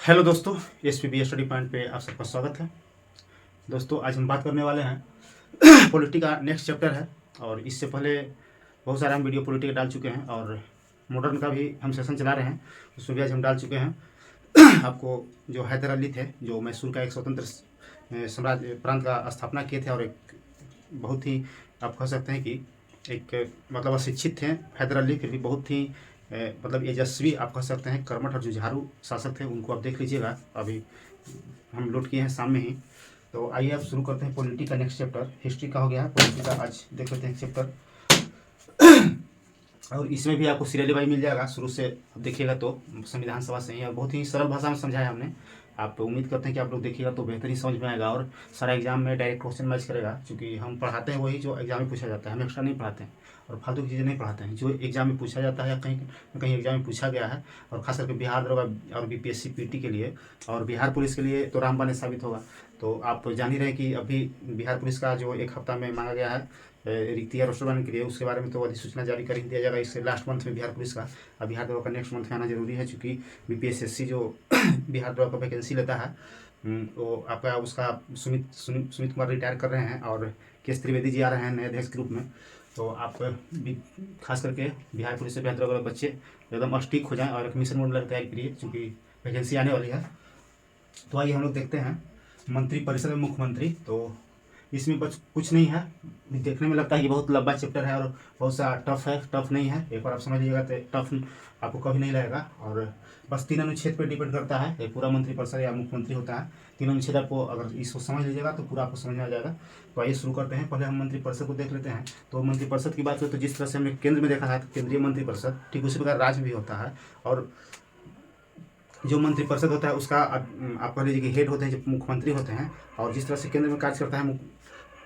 Hello दोस्तों, SPB study point पे आप सबका स्वागत है। दोस्तों, आज हम बात करने वाले हैं पॉलिटी का नेक्स्ट चैप्टर है। और इससे पहले बहुत सारे हम वीडियो पॉलिटी का डाल चुके हैं और मॉडर्न का भी हम सेशन चला रहे हैं, उसमें भी आज हम डाल चुके हैं। आपको जो हैदर अली थे, जो मैसूर का एक स्वतंत्र साम्राज्य प्रांत का स्थापना किए थे और एक बहुत ही आप कह सकते हैं कि एक मतलब अशिक्षित थे हैदर अली, फिर भी बहुत ही मतलब यशस्वी आप कह सकते हैं कर्मठ और जुझारू शासक थे। उनको आप देख लीजिएगा, अभी हम लोड किए हैं सामने ही। तो आइए आप शुरू करते हैं पॉलिटी का नेक्स्ट चैप्टर। हिस्ट्री का हो गया है, पॉलिटी का आज देख लेते हैं चैप्टर। और इसमें भी आपको सीरियल वाइज मिल जाएगा, शुरू से देखिएगा तो संविधान सभा से ही, और बहुत ही सरल भाषा में समझाया हमने। आप उम्मीद करते हैं कि आप लोग देखिएगा तो बेहतर ही समझ में आएगा और सारा एग्जाम में डायरेक्ट क्वेश्चन मैच करेगा, क्योंकि हम पढ़ाते हैं वही जो एग्जाम में पूछा जाता है। हम एक्स्ट्रा नहीं पढ़ाते हैं और फालतू की चीज़ें नहीं पढ़ाते हैं। जो एग्जाम में पूछा जाता है या कहीं न कहीं एग्जाम में पूछा गया है, और खास करके बिहार दरोगा और बीपीएससी पीटी के लिए और बिहार पुलिस के लिए तो रामबाण साबित होगा। तो आप जान ही रहे हैं कि अभी बिहार पुलिस का जो एक हफ्ता में मांगा गया है रिक्तियाँ रोस्टर बनाने के लिए, उसके बारे में तो अधिसूचना जारी कर ही दिया जाएगा इससे लास्ट मंथ में बिहार पुलिस का। अब बिहार दरोगा का नेक्स्ट मंथ में आना जरूरी है, चूँकि बीपीएससी जो बिहार दरोगा का वैकेंसी लेता है तो आपका उसका सुमित कुमार रिटायर कर रहे हैं और केएस त्रिवेदी जी आ रहे हैं नए अध्यक्ष के रूप में। तो आप खास करके बिहार पुलिस से बिहार दरोगा बच्चे एकदम स्टिक हो जाएं और एक मिशन मोड में तैयारी करिए, क्योंकि वैकेंसी आने वाली है। तो आइए हम लोग देखते हैं मंत्रिपरिषद में मुख्यमंत्री। तो इसमें बस कुछ नहीं है, देखने में लगता है कि बहुत लंबा चैप्टर है और बहुत सा टफ है। टफ नहीं है, एक बार आप समझ लीजिएगा तो टफ आपको कभी नहीं लगेगा। और बस 3 अनुच्छेद पर डिपेंड करता है ये पूरा मंत्रिपरिषद या मुख्यमंत्री होता है। 3 अनुच्छेद आपको अगर इसको समझ लीजिएगा तो पूरा आपको समझ में आ जाएगा। तो आइए शुरू करते हैं। पहले हम मंत्रिपरिषद को देख लेते हैं। तो मंत्रिपरिषद की बात करें तो जिस तरह से हमने केंद्र में देखा है तो केंद्रीय मंत्रिपरिषद, ठीक उसी प्रकार राज्य भी होता है। और जो मंत्रिपरिषद होता है उसका आप कह लीजिए कि हेड होते हैं जो मुख्यमंत्री होते हैं। और जिस तरह से केंद्र में कार्य करता है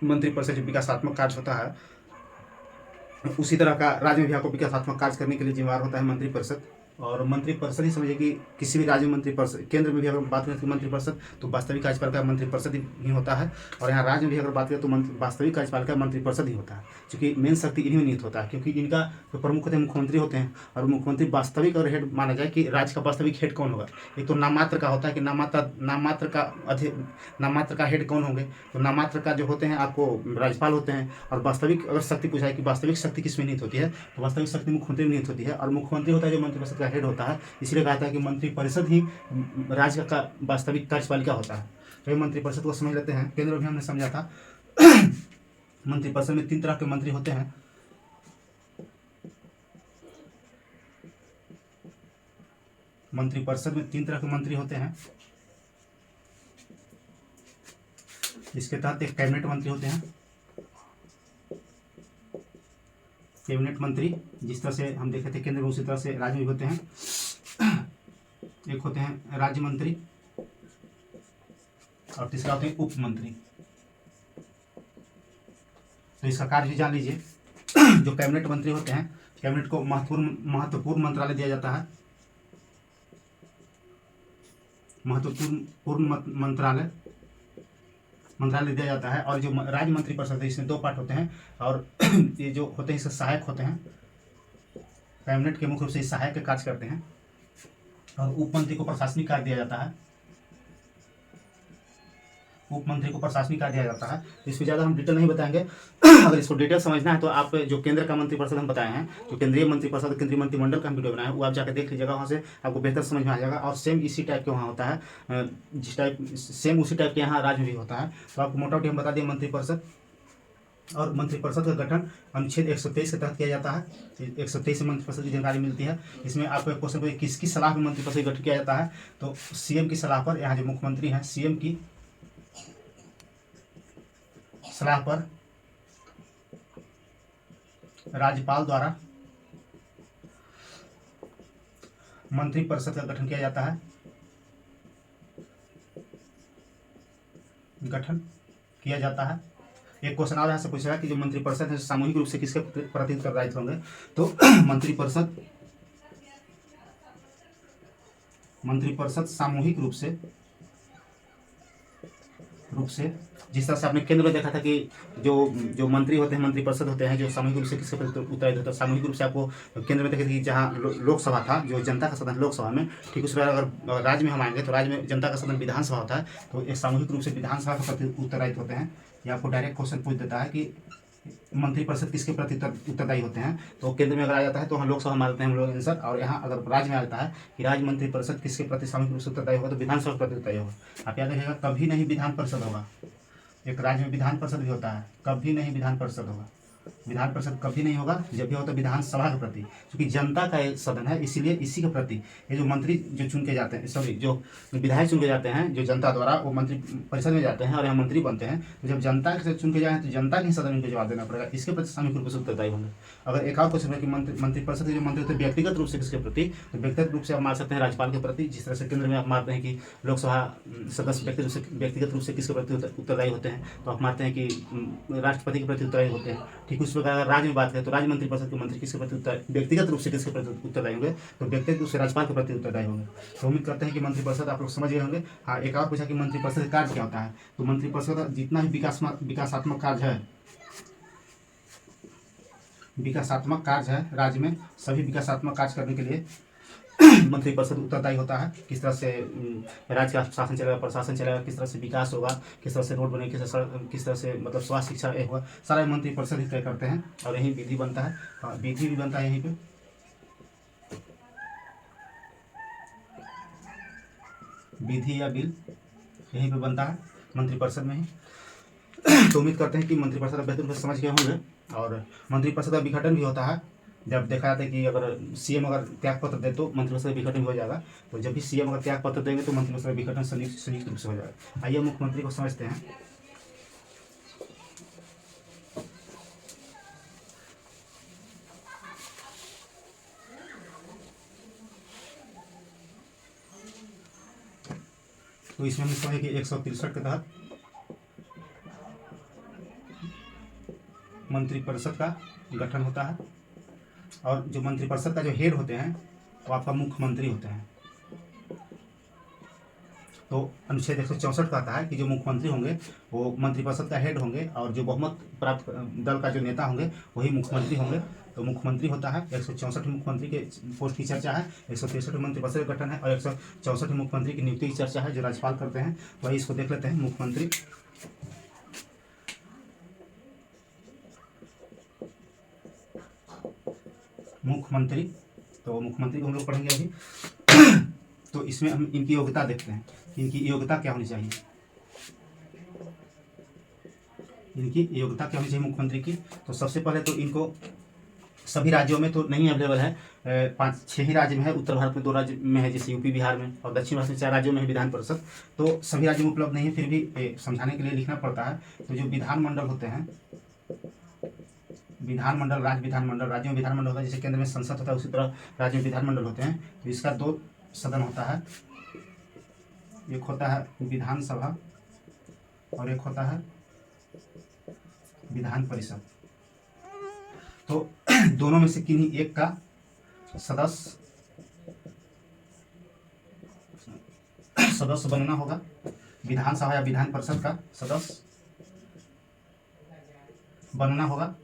मंत्रिपरिषद, जो विकासात्मक कार्य होता है, उसी तरह का राज्य में भी आपको विकासात्मक कार्य करने के लिए जिम्मेवार होता है मंत्रिपरिषद। और मंत्रिपरिषद ही समझिए कि किसी भी राज्य में मंत्रिपरिषद, केंद्र में भी अगर बात करें तो मंत्रिपरिषद तो वास्तविक कार्यपालिका मंत्रिपरिषद ही होता है। और यहाँ राज्य में भी अगर बात करें तो वास्तविक कार्यपालिका मंत्रिपरिषद ही होता है, क्योंकि मेन शक्ति इन्हीं में निहित होता है। क्योंकि इनका जो प्रमुख होते हैं मुख्यमंत्री होते हैं, और मुख्यमंत्री वास्तविक और हेड माना जाए कि राज्य का वास्तविक हेड कौन होगा। एक तो नाममात्र का होता है कि नाममात्र का हेड कौन होंगे। तो नाममात्र का जो होते हैं आपको राज्यपाल होते हैं। और वास्तविक अगर शक्ति पूछा है कि वास्तविक शक्ति किस में निहित होती है, तो वास्तविक शक्ति मुख्यमंत्री में निहित होती है। और मुख्यमंत्री होता है जो मंत्रिपरिषद का हेड होता है। इसलिए कहा था कि मंत्रिपरिषद ही राज्य का वास्तविक कार्यपालिका होता है। तो ये मंत्रिपरिषद को समझ लेते हैं। केंद्र में हमने समझा था मंत्रिपरिषद में 3 तरह के मंत्री होते हैं। मंत्रिपरिषद में 3 तरह के मंत्री होते हैं। इसके तहत एक कैबिनेट मंत्री होते हैं। कैबिनेट मंत्री जिस तरह से हम देखे थे केंद्र में, उसी तरह से राज्य में होते हैं। एक होते हैं राज्य मंत्री और तीसरा होते हैं उप मंत्री। तो इसका कार्य भी जान लीजिए। जो कैबिनेट मंत्री होते हैं, कैबिनेट को महत्वपूर्ण मंत्रालय दिया जाता है। महत्वपूर्ण मंत्रालय दिया जाता है। और जो राज्य मंत्रिपरिषद है इसमें 2 पार्ट होते हैं। और ये जो होते हैं इसके सहायक होते हैं। कैबिनेट के मुख्य रूप से सहायक के कार्य करते हैं। और उप मंत्री को प्रशासनिक कार्य दिया जाता है। उप मंत्री को प्रशासनिक कार्य दिया जाता है। इसमें ज़्यादा हम डिटेल नहीं बताएंगे। अगर इसको डिटेल समझना है तो आप जो केंद्र का मंत्रिपरिषद हम बताए हैं, जो केंद्रीय मंत्रिपरिषद केंद्रीय मंत्रिमंडल का हम वीडियो बनाए हैं, वो आप जाकर देख लीजिएगा। वहाँ से आपको बेहतर समझ में आ जाएगा। और सेम इसी टाइप के वहाँ होता है, सेम उसी टाइप के यहाँ राज्य भी होता है। तो आपको मोटा मोटी हम बता दें मंत्रिपरिषद। और मंत्रिपरिषद का गठन अनुच्छेद 123 के तहत किया जाता है। 123 से मंत्रिपरिषद की जानकारी मिलती है। इसमें आपको एक क्वेश्चन को किसकी सलाह पर मंत्रिपरिषद गठन किया जाता है, तो सीएम की सलाह पर। यहाँ जो मुख्यमंत्री हैं, सीएम की सलाह पर राज्यपाल द्वारा मंत्रिपरिषद का गठन किया जाता है। एक क्वेश्चन और यहाँ से पूछेगा कि जो मंत्रिपरिषद है सामूहिक रूप से किसके प्रति उत्तरदायित्व होंगे, तो मंत्रिपरिषद सामूहिक रूप से रूप से, जिस तरह से आपने केंद्र में देखा था कि जो जो मंत्री होते हैं, मंत्रिपरिषद होते हैं, जो सामूहिक रूप से किसके प्रति उत्तरदायी होता है, सामूहिक रूप से आपको केंद्र में देखे थे कि जहाँ लोकसभा था, जो जनता का सदन लोकसभा में, ठीक उस प्रकार अगर राज्य में हम आएंगे तो राज्य में जनता का सदन विधानसभा होता है, तो एक सामूहिक रूप से विधानसभा के प्रति उत्तरदायित्व होते हैं। ये आपको डायरेक्ट क्वेश्चन पूछ देता है कि मंत्रिपरिषद किसके प्रति उत्तरदायी होते हैं, तो केंद्र में अगर आ जाता है तो हम लोकसभा में आते हैं हम लोग आंसर, और यहाँ अगर राज्य में आता है कि राज्य मंत्रिपरिषद किसके प्रति सामूहिक रूप से उत्तरदायी होगा, तो विधानसभा के प्रति उत्तरदायी होगा। आप याद रखिएगा, कभी नहीं विधान परिषद होगा। एक राज्य में विधान परिषद भी होता है, कभी नहीं विधान परिषद होगा। विधान परिषद कभी नहीं होगा, जब भी होता है विधानसभा के प्रति, क्योंकि जनता का ये सदन है, इसीलिए इसी के प्रति ये जो मंत्री जो चुन के जाते हैं, सॉरी जो विधायक चुन के जाते हैं जो जनता द्वारा, वो मंत्री परिषद में जाते हैं और यहाँ मंत्री बनते हैं। तो जब जनता से चुन के जाए तो जनता के ही सदन में जवाब देना पड़ेगा, इसके प्रति सामूहिक रूप से उत्तरदायी होंगे। अगर एक और क्वेश्चन है कि मंत्रिपरिषद के जो मंत्री होते हैं व्यक्तिगत रूप से किसके प्रति, तो व्यक्तिगत रूप से आप मार सकते हैं राज्यपाल के प्रति, जिस तरह से केंद्र में आप मारते हैं कि लोकसभा सदस्य व्यक्तिगत रूप से किसके प्रति उत्तरदायी होते हैं, तो आप मारते हैं कि राष्ट्रपति के प्रति उत्तरदायी होते हैं। ठीक उस प्रकार अगर राज्य में बात करें तो राज्य मंत्रिपरिषद के मंत्री किसके प्रति व्यक्तिगत रूप से किसके प्रति उत्तरदायी होंगे, तो व्यक्तिगत रूप से राज्यपाल के प्रति उत्तरदायी होंगे। तो उम्मीद करते हैं कि मंत्रिपरिषद आप लोग समझ गए होंगे। हाँ, एक और पूछा कि मंत्रिपरिषद का कार्य क्या होता है, तो मंत्रिपरिषद जितना भी विकासात्मक कार्य है राज्य में, सभी विकासात्मक कार्य करने के लिए मंत्रिपरिषद उत्तरदायी होता है। किस तरह से राज्य का शासन चलेगा, प्रशासन चलेगा, किस तरह से विकास होगा, किस तरह से रोड बने, किस तरह से मतलब स्वास्थ्य शिक्षा होगा, सारा मंत्रिपरिषद ही तय करते हैं। और यही विधि बनता है, विधि भी बनता है यहीं पे, विधि या बिल यहीं पे बनता है मंत्रिपरिषद में ही। तो उम्मीद करते हैं कि मंत्रिपरिषद बेहतर रूप से समझ गए होंगे। और मंत्रिपरिषद का विघटन भी होता है, जब देखा जाता है कि अगर सीएम अगर त्यागपत्र दे तो मंत्रिपरिषद विघटन हो जाएगा। तो जब भी सीएम अगर त्यागपत्र देंगे तो मंत्रिपरिषद विघटन संयुक्त रूप से हो जाएगा। आइए मुख्यमंत्री को समझते हैं। तो इसमें हम समझे कि 163 के तहत मंत्रिपरिषद का गठन होता है, और जो मंत्रिपरिषद का जो हेड होते हैं वो आपका मुख्यमंत्री होते हैं। तो अनुच्छेद 164 कहता है कि जो मुख्यमंत्री होंगे वो मंत्रिपरिषद का हेड होंगे, और जो बहुमत प्राप्त दल का जो नेता होंगे वही मुख्यमंत्री होंगे। तो मुख्यमंत्री होता है 164 मुख्यमंत्री के पोस्ट की चर्चा है, 163 मंत्रिपरिषद का गठन है, और 164 मुख्यमंत्री की नियुक्ति की चर्चा है जो राज्यपाल करते हैं। वही इसको देख लेते हैं। मुख्यमंत्री तो मुख्यमंत्री को हम लोग पढ़ेंगे अभी। तो इसमें हम इनकी योग्यता देखते हैं, इनकी योग्यता क्या होनी चाहिए, मुख्यमंत्री की। तो सबसे पहले तो इनको सभी राज्यों में तो नहीं अवेलेबल है, 5-6 ही राज्य में है। उत्तर भारत में 2 राज्य में है, जैसे यूपी बिहार में, और दक्षिण भारत में 4 राज्यों में है विधान परिषद। तो सभी राज्यों में उपलब्ध नहीं है, फिर भी समझाने के लिए लिखना पड़ता है। तो जो विधानमंडल होते हैं, विधानमंडल, राज्य विधानमंडल, राज्यों में विधानमंडल होता है, जैसे केंद्र में संसद होता है उसी तरह राज्य में विधानमंडल होते हैं। तो इसका 2 सदन होता है, एक होता है विधानसभा और एक होता है विधान परिषद। तो दोनों में से किन्हीं एक का सदस्य बनना होगा, विधानसभा या विधान परिषद का सदस्य बनना होगा।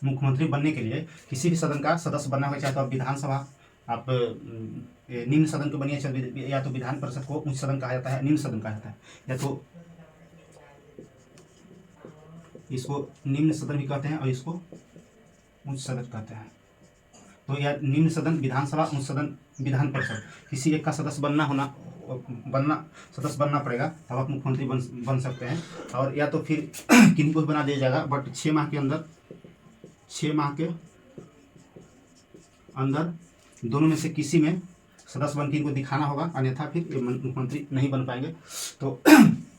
मुख्यमंत्री बनने के लिए किसी भी सदन का सदस्य बनना होगा, चाहे तो आप विधानसभा, आप निम्न सदन को बनिए, या तो विधान परिषद को उच्च सदन कहा जाता है, निम्न सदन कहा जाता है, या तो इसको निम्न सदन भी कहते हैं और इसको उच्च सदन कहते हैं। तो यह निम्न सदन विधानसभा, उच्च सदन विधान परिषद, किसी एक का सदस्य सदस्य बनना पड़ेगा, तब आप मुख्यमंत्री बन सकते हैं। और या तो फिर किन्हीं को बना दिया जाएगा, बट 6 माह के अंदर दोनों में से किसी में सदस्य बन के इनको दिखाना होगा, अन्यथा फिर ये मुख्यमंत्री नहीं बन पाएंगे। तो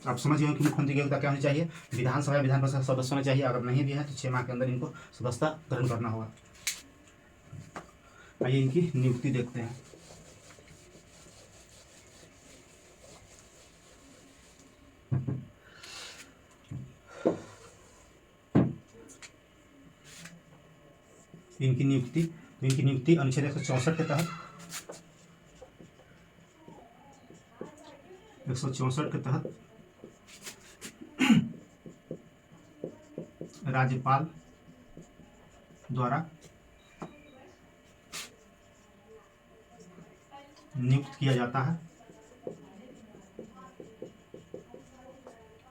आप समझ गए कि मुख्यमंत्री की योग्यता क्या होनी चाहिए, विधानसभा या विधान परिषद सदस्य होना चाहिए। अगर नहीं भी है तो 6 माह के अंदर इनको सदस्यता ग्रहण करना होगा। आइए इनकी नियुक्ति देखते हैं। इनकी नियुक्ति अनुच्छेद 164 के तहत 164 के तहत राज्यपाल द्वारा नियुक्त किया जाता है।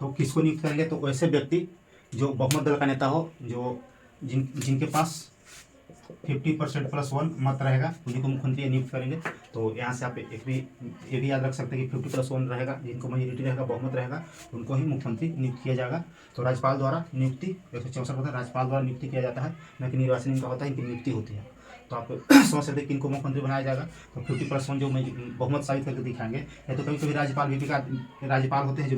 तो किसको नियुक्त करेंगे? तो ऐसे व्यक्ति जो बहुमत दल का नेता हो, जो जिनके पास 50% + 1 मत रहेगा, उन्हीं को मुख्यमंत्री नियुक्त करेंगे। तो यहाँ से आप ये भी याद रख सकते हैं कि 50 + 1 रहेगा, जिनको मेजोरिटी रहेगा, बहुमत रहेगा, उनको ही मुख्यमंत्री नियुक्त किया जाएगा। तो राज्यपाल द्वारा नियुक्ति 164 होता है, राज्यपाल द्वारा नियुक्ति किया जाता है, न कि निर्वाचन इनका होता है, इनकी नियुक्ति होती है। तो आप समझ सकते हैं कि इनको मुख्यमंत्री बनाया जाएगा। तो 50 + 1 जो बहुमत साबित करके दिखाएंगे, या तो कभी कभी राज्यपाल होते हैं जो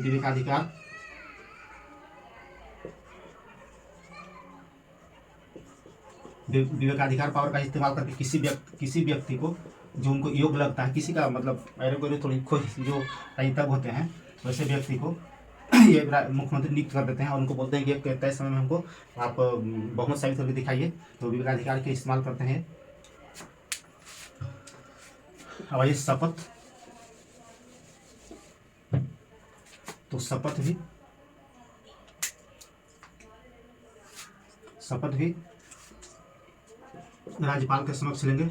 विवेकाधिकार पावर का इस्तेमाल करके किसी व्यक्ति को जो उनको योग्य लगता है, किसी का मतलब ऐरे थोड़ी कोई जो राजनीतिज्ञ होते हैं, वैसे व्यक्ति को ये मुख्यमंत्री नियुक्त कर देते हैं और उनको बोलते हैं कि एक तय समय में हमको आप बहुमत साबित करके दिखाइए। तो विवेकाधिकार के इस्तेमाल करते हैं। अब आइए शपथ। तो शपथ भी राज्यपाल के समक्ष लेंगे।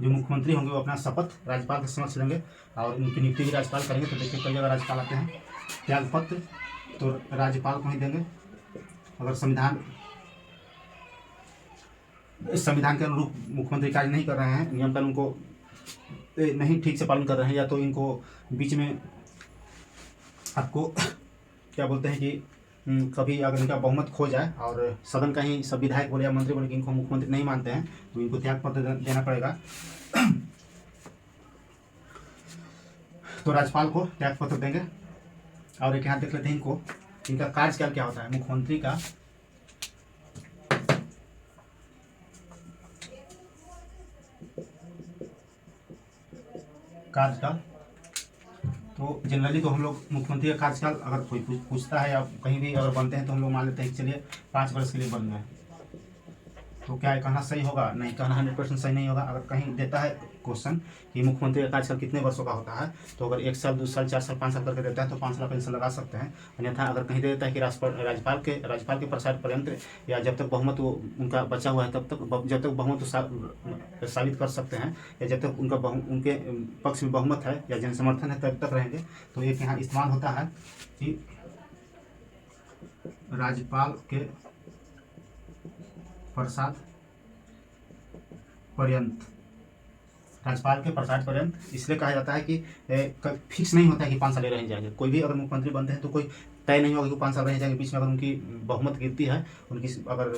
जो मुख्यमंत्री होंगे वो अपना शपथ राज्यपाल के समक्ष लेंगे और उनकी नियुक्ति भी राज्यपाल करेंगे। तो देखिए कई जगह राज्यपाल आते हैं। त्यागपत्र तो राज्यपाल को ही देंगे। अगर संविधान के अनुरूप मुख्यमंत्री कार्य नहीं कर रहे हैं, नियम कानून को नहीं ठीक से पालन कर रहे हैं, या तो इनको बीच में आपको क्या बोलते हैं कि कभी अगर इनका बहुमत खो जाए और सदन का ही सब विधायक बोले या मंत्री बोले कि इनको मुख्यमंत्री नहीं मानते हैं, तो इनको त्यागपत्र देना पड़ेगा। तो राज्यपाल को त्यागपत्र देंगे। और एक यहाँ देख लेते हैं इनका कार्यकाल क्या होता है। मुख्यमंत्री का कार्यकाल, तो जनरली तो हम लोग मुख्यमंत्री का कार्यकाल अगर कोई पूछता है या कहीं भी अगर बनते हैं तो हम लोग मान लेते हैं कि चलिए 5 वर्ष के लिए बन गए। तो क्या ये कहना सही होगा? नहीं, कहना 100% सही नहीं होगा। अगर कहीं देता है क्वेश्चन कि मुख्यमंत्री का कार्यकाल कितने वर्षों का होता है, तो अगर 1 साल, 2 साल, 4 साल, 5 साल करके देता है तो 5 साल पेंशन लगा सकते हैं। अन्यथा अगर कहीं दे देता है कि राज्यपाल के प्रसार पर्यंत या जब तक बहुमत उनका बचा हुआ है तब तक, जब तक बहुमत साबित कर सकते हैं, या जब तक उनके पक्ष में बहुमत है या जन समर्थन है तब तक रहेंगे। तो एक यहाँ इस्तेमाल होता है कि राज्यपाल के प्रसाद पर्यंत इसलिए कहा जाता है कि फिक्स नहीं होता है कि 5 साल रह जाएंगे। कोई भी अगर मुख्यमंत्री बनते हैं तो कोई तय नहीं होगा कि 5 साल रह जाएंगे। बीच में अगर उनकी बहुमत गिरती है, उनकी अगर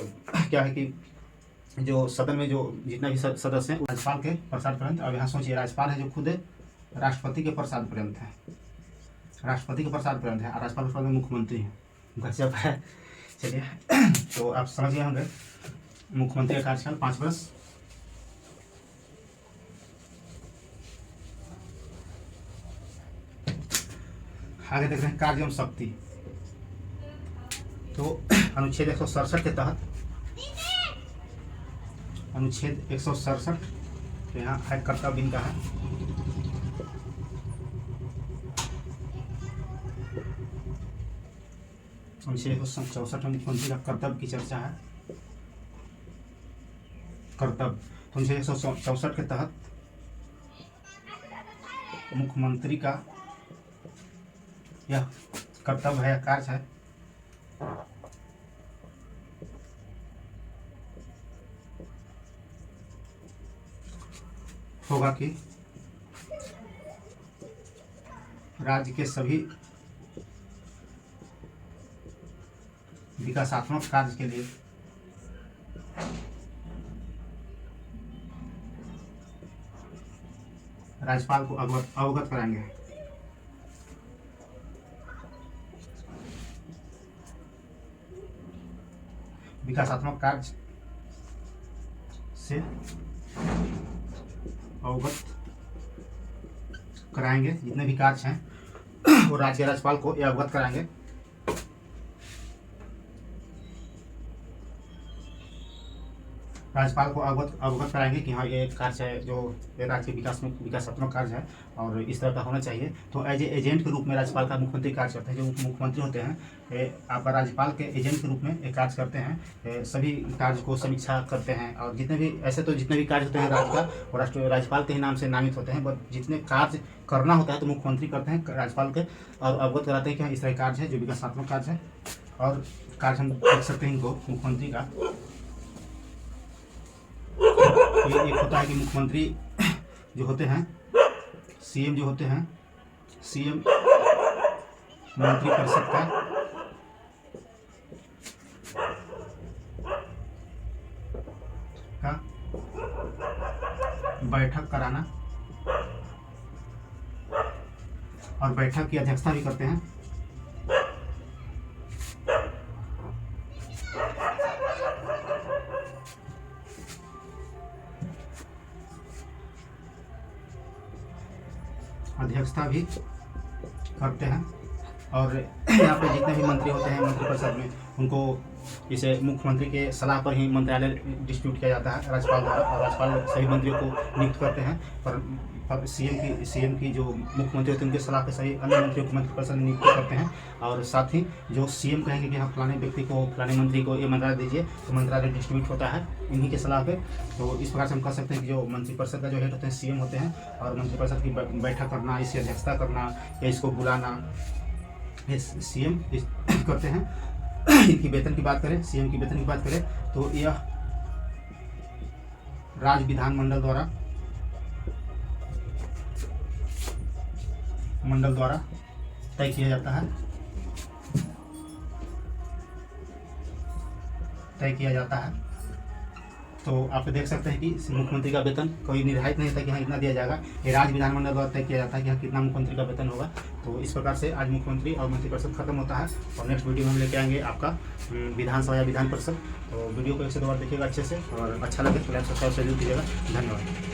क्या है कि जो सदन में जो जितना भी सदस्य हैं राज्यपाल के प्रसाद पर्यंत। अब यहाँ सोचिए, राज्यपाल है जो खुद राष्ट्रपति के प्रसाद पर्यंत है, राज्यपाल के बाद मुख्यमंत्री है, गजब है। चलिए तो आप समझ गए होंगे मुख्यमंत्री का कार्यकाल 5 वर्ष। आगे देख रहे हैं कार्य एवं शक्ति। तो अनुच्छेद 167 के तहत, अनुच्छेद 167 यहाँ है कर्तव्य इनका है। अनुच्छेद 164 में मुख्यमंत्री का कर्तव्य की चर्चा है। कर्तव्य तो अनुच्छेद 164 के तहत मुख्यमंत्री का यह कर्तव्य है या कार्य है होगा कि राज्य के सभी विकासात्मक कार्य के लिए राज्यपाल को अवगत कराएंगे। विकासात्मक कार्य से अवगत कराएंगे। जितने भी कार्य हैं वो राज्य राज्यपाल को अवगत कराएंगे। राज्यपाल को अवगत कराएंगे कि हाँ ये कार्य है जो राज्य के विकास में विकासात्मक कार्य है और इस तरह का होना चाहिए। तो एज ए एजेंट के रूप में राज्यपाल का मुख्यमंत्री कार्य करते हैं। जो मुख्यमंत्री होते हैं आपका राज्यपाल के एजेंट के रूप में एक कार्य करते हैं, सभी कार्य को समीक्षा करते हैं और जितने भी ऐसे तो जितने भी कार्य होते हैं राज्य का वो राज्यपाल के ही नाम से नामित होते हैं, बट जितने कार्य करना होता है तो मुख्यमंत्री करते हैं राज्यपाल के और अवगत कराते हैं कि हाँ इस तरह कार्य है जो विकासात्मक कार्य है। और कार्य हम देख सकते हैं इनको मुख्यमंत्री का ये एक होता है कि मुख्यमंत्री जो होते हैं सीएम जो होते हैं सीएम मंत्रिपरिषद का बैठक कराना और बैठक की अध्यक्षता भी करते हैं। अध्यक्षता भी करते हैं और यहाँ पे जितने भी मंत्री होते हैं मंत्रिपरिषद में उनको इसे मुख्यमंत्री के सलाह पर ही मंत्रालय डिस्ट्रीब्यूट किया जाता है राज्यपाल द्वारा और राज्यपाल सभी मंत्रियों को नियुक्त करते हैं। पर सीएम की जो मुख्यमंत्री होते हैं उनके सलाह पर सभी अन्य मंत्रियों को मंत्रिपरिषद में नियुक्त करते हैं और साथ ही जो सीएम कहेंगे कि हाँ फलाने व्यक्ति को फलाने मंत्री को ये मंत्रालय दीजिए तो मंत्रालय डिस्ट्रीब्यूट होता है इन्हीं के सलाह पे। तो इस प्रकार से हम कह सकते हैं कि जो मंत्रिपरिषद का जो हेड होते हैं सीएम होते हैं और मंत्रिपरिषद की बैठक करना, इसकी अध्यक्षता करना या इसको बुलाना ये सीएम करते हैं। इनकी वेतन की बात करें, सीएम की वेतन की बात करें तो यह राज्य विधानमंडल द्वारा तय किया जाता है। तो आप देख सकते हैं कि मुख्यमंत्री का वेतन कोई निर्धारित नहीं होता कि हाँ इतना दिया जाएगा, ये राज्य विधानमंडल द्वारा तय किया जाता है कि हाँ कितना मुख्यमंत्री का वेतन होगा। तो इस प्रकार से आज मुख्यमंत्री और मंत्रिपरिषद खत्म होता है और नेक्स्ट वीडियो में हम लेके आएंगे आपका विधानसभा या विधान परिषद। तो वीडियो को एक से दो बार देखिएगा अच्छे से और अच्छा लगे तो लाइक सब्सक्राइब जरूर कीजिएगा। धन्यवाद।